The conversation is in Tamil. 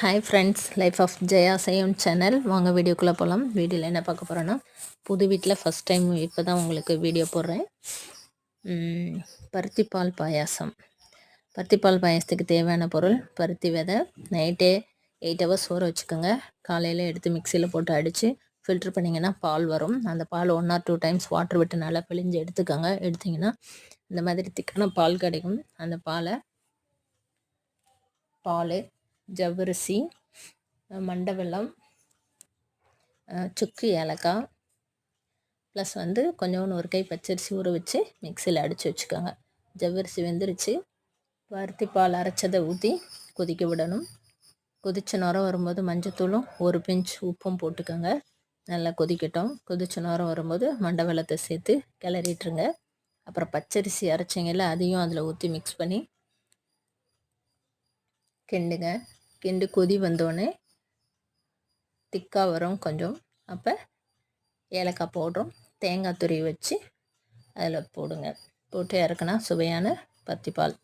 Hi friends, life of Jaya சையம் சேனல். வாங்க வீடியோக்குள்ளே போகலாம். வீடியோவில் என்ன பார்க்க போகிறோன்னா, புது வீட்டில் ஃபஸ்ட் டைம் இப்போ தான் உங்களுக்கு வீடியோ போடுறேன். பருத்திப்பால் பாயாசம். பருத்திப்பால் பாயாசத்துக்கு தேவையான பொருள்: பருத்தி விதை. நைட்டே 8 ஹவர்ஸ் ஊற வச்சுக்கோங்க. காலையில் எடுத்து மிக்சியில் போட்டு அடித்து ஃபில்ட்ரு பண்ணிங்கன்னா பால் வரும். அந்த பால் 1 or 2 டைம்ஸ் வாட்டர் விட்டு நல்லா பிழிஞ்சு எடுத்துக்கோங்க. எடுத்திங்கன்னா இந்த மாதிரி திக்கான பால் கிடைக்கும். அந்த பால், ஜவ்வரிசி, மண்டை வெல்லம், சுக்கு, ஏலக்காய், ப்ளஸ் கொஞ்சோண்டு ஒரு கை பச்சரிசி ஊற வச்சு மிக்சியில் அடித்து வச்சுக்கோங்க. ஜவ்வரிசி வெந்துருச்சு. பருத்தி பால் அரைச்சதை ஊற்றி கொதிக்க விடணும். கொதிச்ச நேரம் வரும்போது மஞ்சத்தூளும் ஒரு பிஞ்ச் உப்பும் போட்டுக்கோங்க. நல்லா கொதிக்கட்டும். கொதிச்ச நேரம் வரும்போது மண்டை வெல்லத்தை சேர்த்து கிளறிட்டுருங்க. அப்புறம் பச்சரிசி அரைச்சிங்கல்ல, அதையும் அதில் ஊற்றி மிக்ஸ் பண்ணி கிண்டுங்க. கிண்டு கொதி வந்தோடனே திக்காக வரும் கொஞ்சம். அப்போ ஏலக்காய் பவுடரும் தேங்காய் துருவி வச்சு அதில் போடுங்க. போட்டு இறக்குனா சுவையான பருத்திப்பால்.